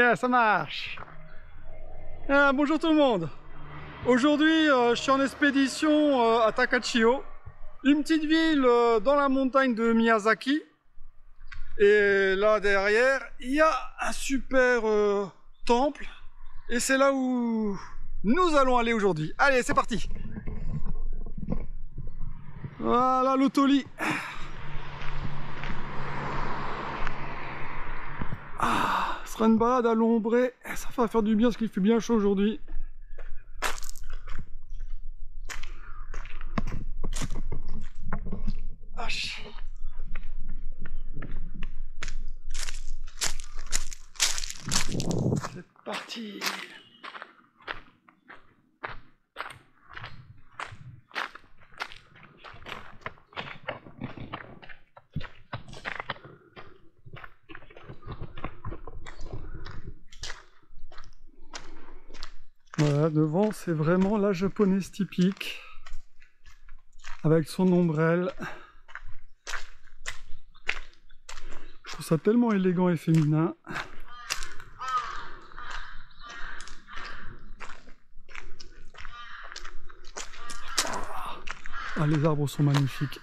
Yeah, ça marche. Bonjour tout le monde. Aujourd'hui, je suis en expédition à Takachio, une petite ville dans la montagne de Miyazaki. Et là derrière, il y a un super temple. Et c'est là où nous allons aller aujourd'hui. Allez, c'est parti. Voilà l'Otoli. Ce sera une balade à l'ombré. Ça va faire du bien parce qu'il fait bien chaud aujourd'hui. C'est parti. Voilà, devant, c'est vraiment la japonaise typique, avec son ombrelle. Je trouve ça tellement élégant et féminin. Ah, les arbres sont magnifiques.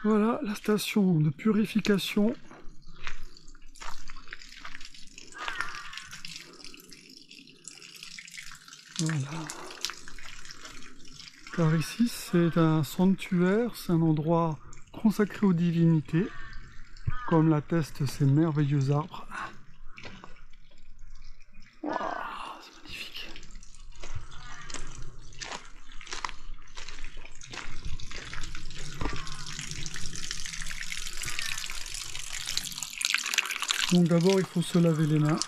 Voilà la station de purification. Voilà. Car ici c'est un sanctuaire, c'est un endroit consacré aux divinités, comme l'attestent ces merveilleux arbres. Wow, c'est magnifique. Donc d'abord il faut se laver les mains,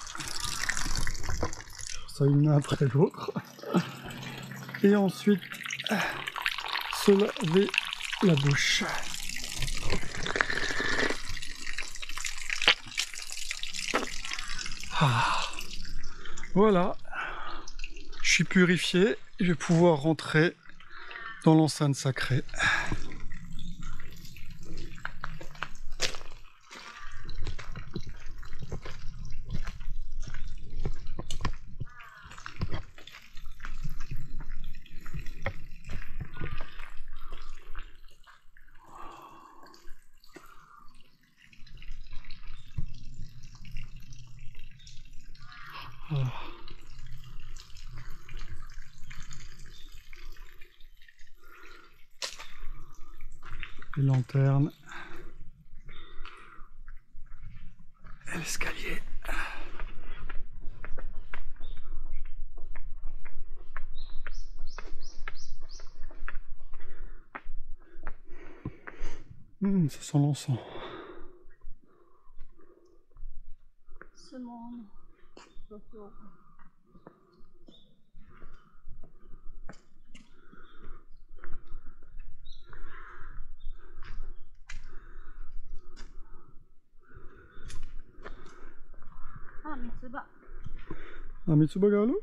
ça une main après l'autre, et ensuite se laver la bouche. Voilà, je suis purifié, je vais pouvoir rentrer dans l'enceinte sacrée. Les lanternes et l'escalier. Ça sent l'encens. Ah, Mitsubaがある?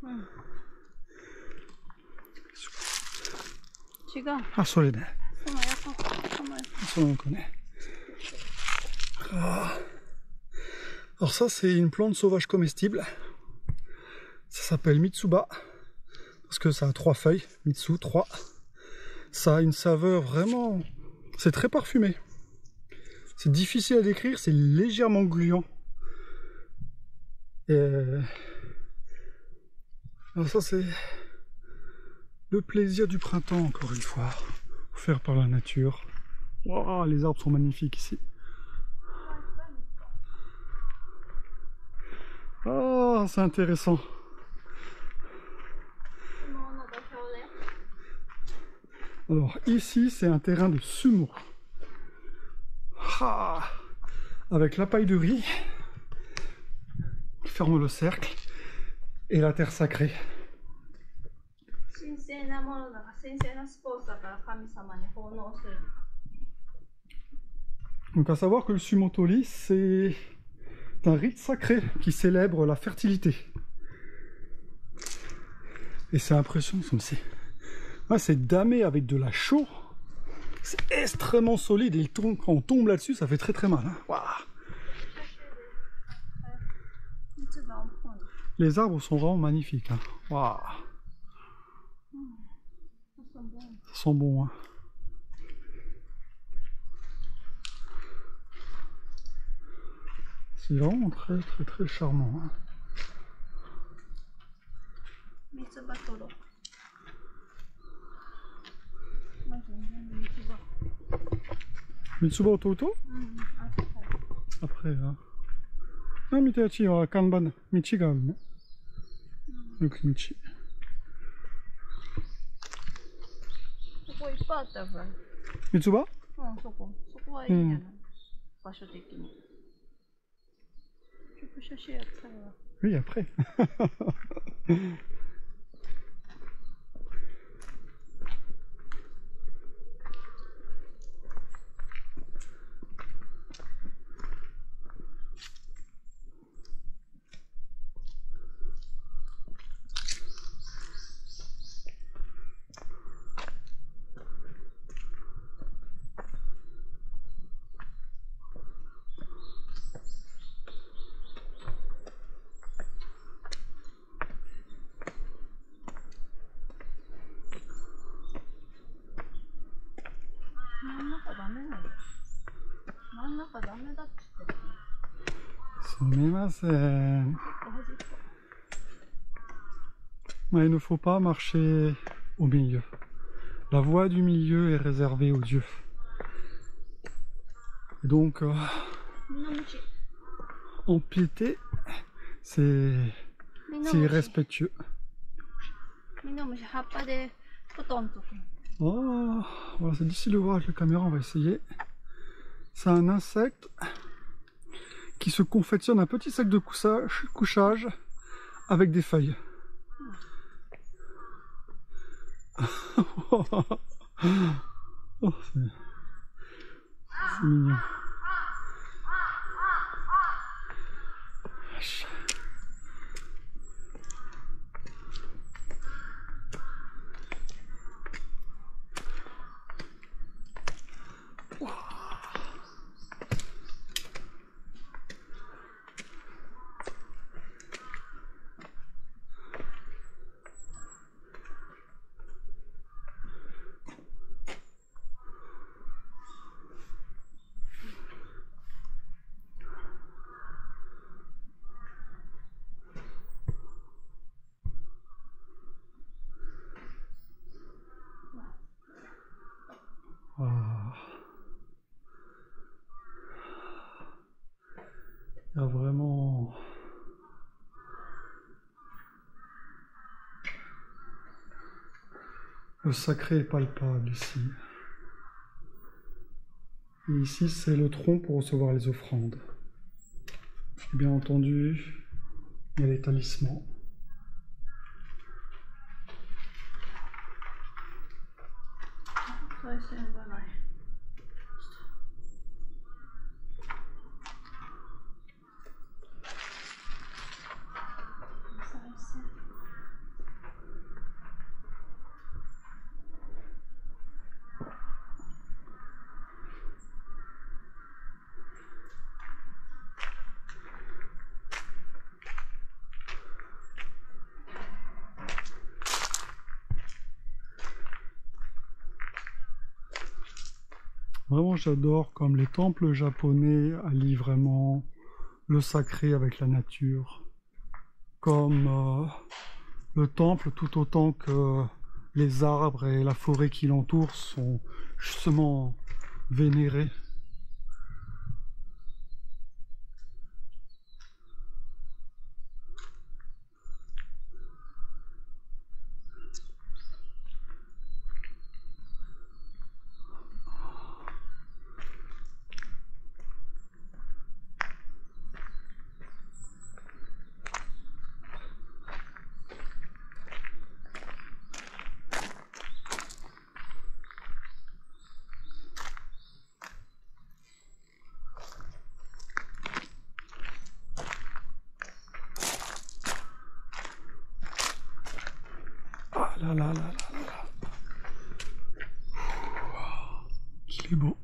Ah, それね。その横ね。Alors ça c'est une plante sauvage comestible. Ça s'appelle Mitsuba. Parce que ça a 3 feuilles. Mitsu, 3. Ça a une saveur vraiment... C'est très parfumé. C'est difficile à décrire, c'est légèrement gluant. Alors ça c'est le plaisir du printemps encore une fois, offert par la nature. Wow, les arbres sont magnifiques ici. Ah, c'est intéressant. Alors ici c'est un terrain de sumo. Ah, avec la paille de riz qui ferme le cercle et la terre sacrée. Donc à savoir que le Sumotoli, c'est un rite sacré qui célèbre la fertilité. Et c'est impressionnant, c'est damé avec de la chaux. C'est extrêmement solide et quand on tombe là-dessus, ça fait très très mal. Hein. Waouh. Les arbres sont vraiment magnifiques. Hein. Waouh. Ça sent bon. Hein. C'est vraiment très très très charmant. Hein. Mitsuba Ototo? Après, hein. Ah, Mitachi wa kanban, michi ga aru ne. Yoku michi. そこいっぱいあったから。三つ葉？うん、そこはいいんじゃない、場所的に。ちょっと写真やったら。Oui, après. Il ne faut pas marcher au milieu. La voie du milieu est réservée aux dieux. Et donc, empiéter, c'est irrespectueux. Oh, voilà, c'est difficile de voir avec la caméra, on va essayer. C'est un insecte qui se confectionne un petit sac de couchage avec des feuilles. Oh, c'est mignon. Il y a vraiment le sacré est palpable ici. Et ici, c'est le tronc pour recevoir les offrandes. Et bien entendu, il y a les talismans. Vraiment, j'adore comme les temples japonais allient vraiment le sacré avec la nature. Comme le temple, tout autant que les arbres et la forêt qui l'entourent sont justement vénérés. là là là là là. Qu'il est beau.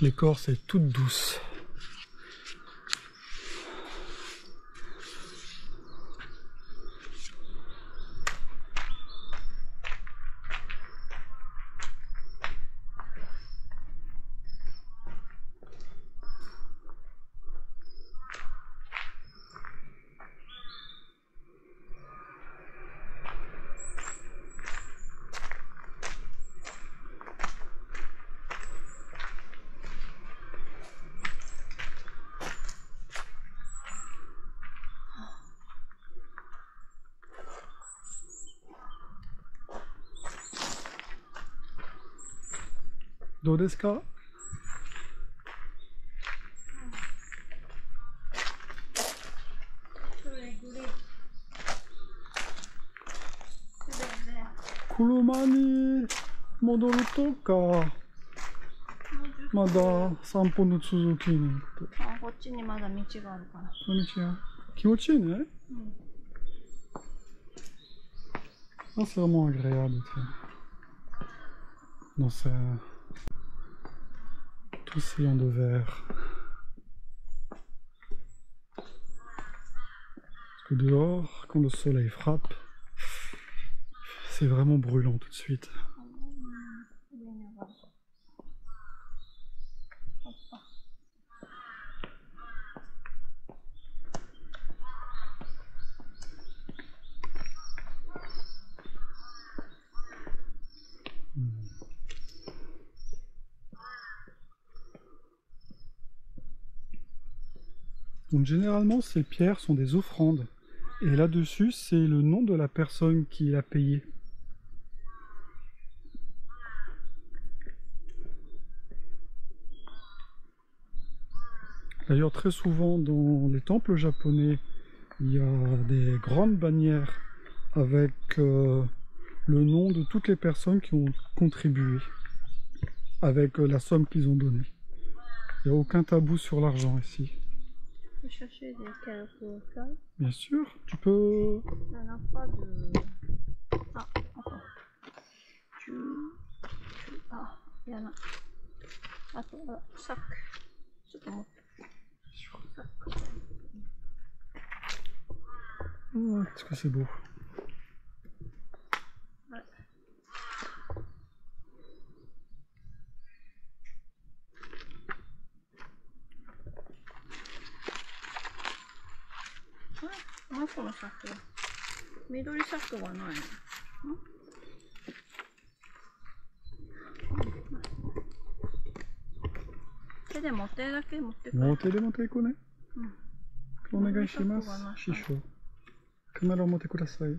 L'écorce est toute douce. Do desu ka? Kuruma ni modoru to ka? Mada 散歩の続きに行くと。あ、こっちにまだ道があるから。こんにちは。気持ちいいね。Ah, c'est vraiment agréable. Dans tout sillon de verre. Parce que dehors, quand le soleil frappe, c'est vraiment brûlant tout de suite. Donc généralement ces pierres sont des offrandes et là-dessus c'est le nom de la personne qui l'a payé. D'ailleurs très souvent dans les temples japonais il y a des grandes bannières avec le nom de toutes les personnes qui ont contribué avec la somme qu'ils ont donnée. Il n'y a aucun tabou sur l'argent ici. Tu peux chercher des quelques feuilles? Bien sûr, tu peux... Il n'y en a pas de... Ah, encore. Ah, il y en a. Attends, voilà, sac. C'est comment? Sac. Oh, est-ce que c'est beau? Ouais.あ、この柵。緑柵がないの。手で持ってるだけ持ってくる。手で持っていこうね。お願いします。師匠。カメラを持ってください。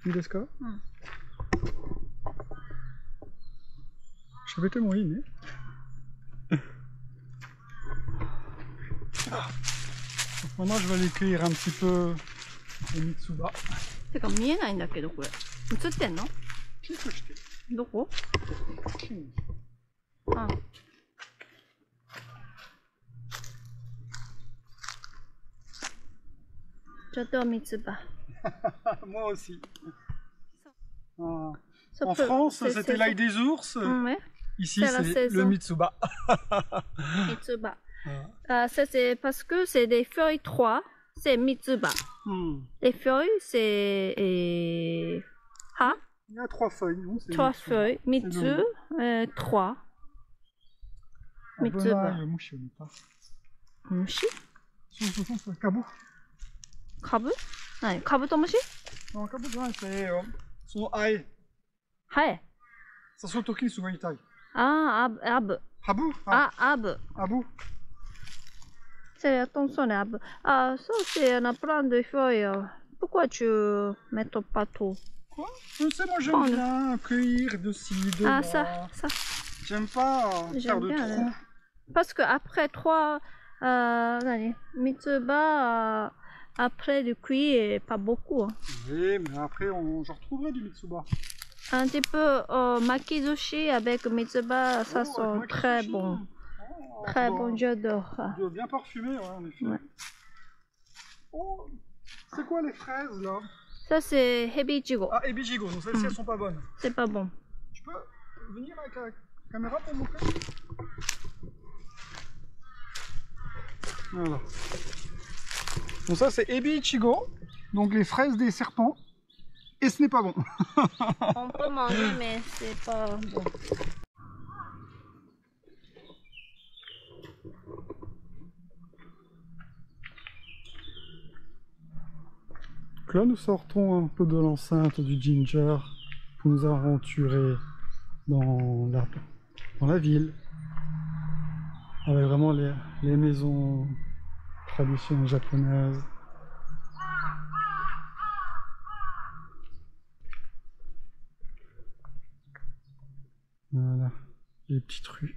いいですか？喋ってもいいね。Maintenant, je vais aller cueillir un petit peu le mitsuba. てか見えないんだけどこれ。映ってんの？キスして。どこ？あ。J'adore Mitsuba. Moi aussi. En peut- France, c'est- c'était c'est- l'ail des ours. Ouais. Ici, c'est la c'est saison. le mitsuba. Mitsuba. Ça c'est parce que c'est des feuilles 3, c'est Mitsuba. Les feuilles c'est ha, Il y a 3 feuilles, non? 3 feuilles, Mitsu, 3. Mitsuba. Mushi? そう、カブ。Kabu? 何？カブトムシ？ Non, kabu, c'est son aïe. ハエ。Ça se toquine souvent en Italie. Ah, ab. Habou? Ah, ab. Habou? C'est attention, ab. Ah, ça c'est un plein de feuilles. Pourquoi tu mets pas tout? Quoi? Je sais, moi j'aime bien cueillir de ci, de là. Ah, ça. J'aime pas faire de bien, trous. Parce que après 3 Mitsuba, après le cuit, pas beaucoup. Oui, mais après j'en retrouverai du mitsuba. Un petit peu makizushi avec Mitsuba, ça sent très bon. Très bon, j'adore. Bien parfumé, ouais, en effet. Ouais. Oh, c'est quoi les fraises là? Ça, c'est Hebijigo. Ah, Ebijigo, donc celles-ci elles sont pas bonnes. C'est pas bon. Tu peux venir avec la caméra pour montrer? Voilà. Donc ça c'est Ebijigo, donc les fraises des serpents. Et ce n'est pas bon. On peut manger, mais c'est pas bon. Donc là nous sortons un peu de l'enceinte du Ginger pour nous aventurer dans la ville. Avec vraiment les maisons traditionnelles japonaises. Voilà, les petites rues.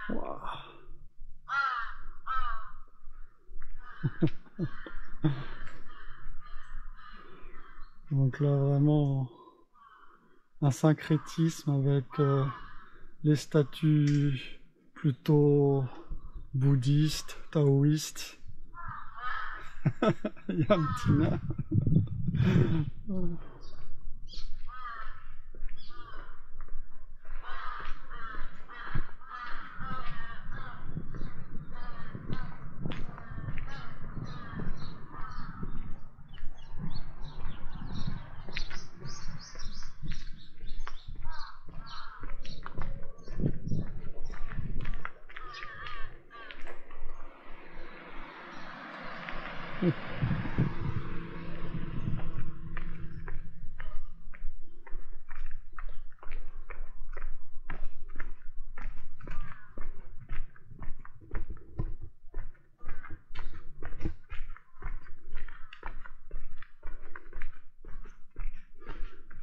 Wow. Donc là vraiment un syncrétisme avec les statues plutôt bouddhistes, taoïstes. Il y a un petit nain.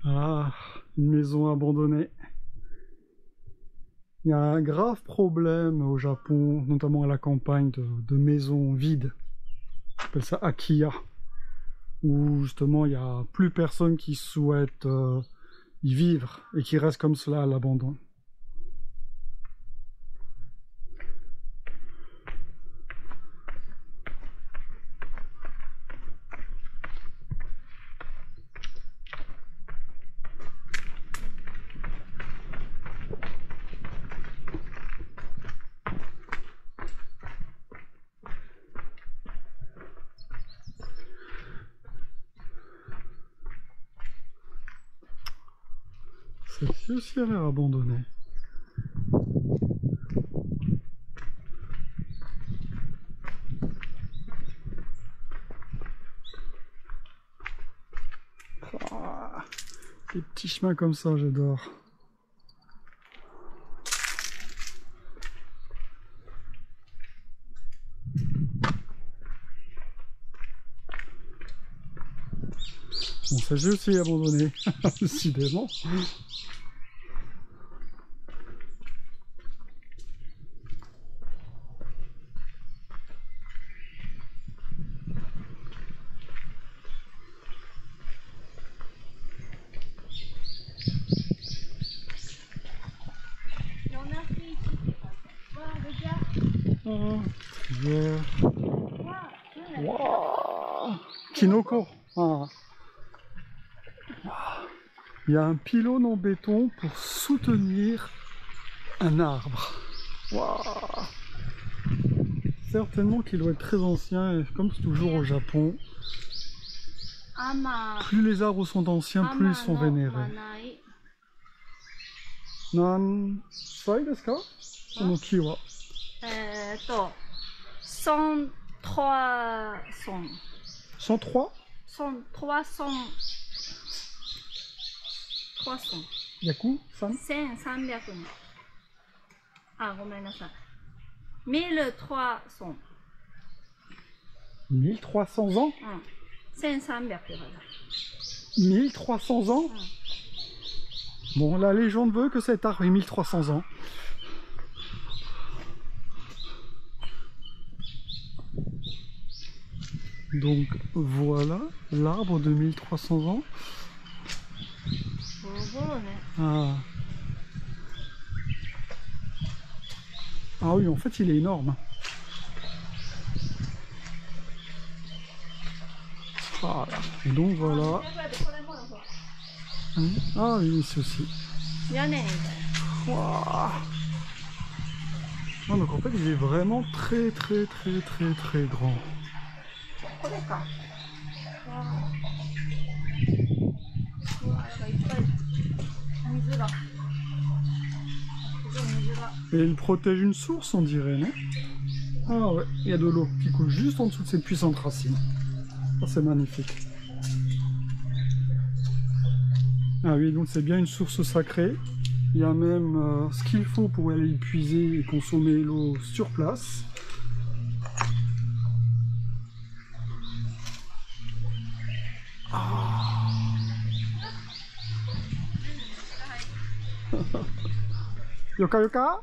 Ah, une maison abandonnée. Il y a un grave problème au Japon, notamment à la campagne, de maisons vides. On appelle ça Akiya. Où justement il n'y a plus personne qui souhaite y vivre et qui reste comme cela à l'abandon. Celle-ci aussi a l'air abandonnée. Ah, les petits chemins comme ça, j'adore. Bon, celle-ci aussi est abandonnée, décidément. Wow. Kinoko. Ah. Il y a un pylône en béton pour soutenir un arbre. Wow. Certainement qu'il doit être très ancien, et comme toujours au Japon, plus les arbres sont anciens, plus ils sont vénérés. Nan sai desu ka? Kono ki wa? 103 son. 103? 300. Yaku? 1300年。あ、ごめんなさい。1300。 1300 ans? 1300 1300 ans? Bon, la légende veut que cet arbre ait 1300 ans. Donc voilà l'arbre de 1300 ans. Ah. Ah oui, en fait, il est énorme. Voilà. Et donc voilà. Ah oui, ici aussi. Wow. Ah, donc en fait, il est vraiment très grand. Et il protège une source, on dirait, non? Ah ouais, il y a de l'eau qui coule juste en dessous de cette puissante racine. Ça, c'est magnifique. Ah oui, donc c'est bien une source sacrée. Il y a même ce qu'il faut pour aller y puiser et consommer l'eau sur place. Ah. Yoka yoka?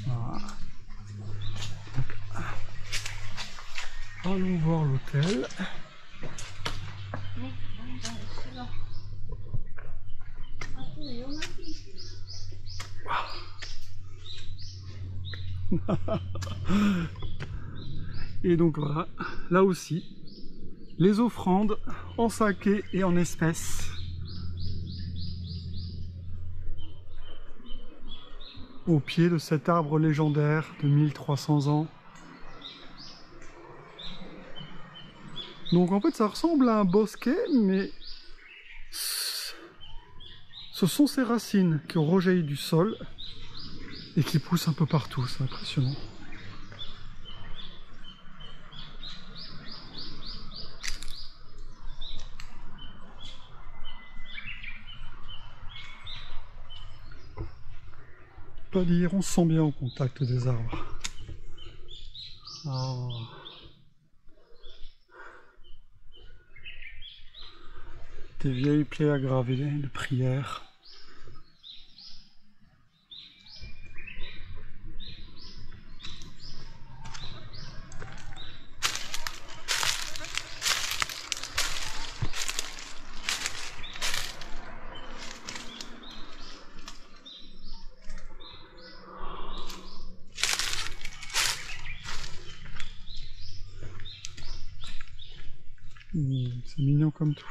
Ah. Allons voir l'hôtel. Et donc voilà, là aussi, les offrandes en saké et en espèces. Au pied de cet arbre légendaire de 1300 ans. Donc en fait ça ressemble à un bosquet, mais ce sont ces racines qui ont rejailli du sol et qui poussent un peu partout, c'est impressionnant. Pas dire, on se sent bien au contact des arbres. Oh. Des vieilles plaies aggravées de prières. C'est mignon comme tout.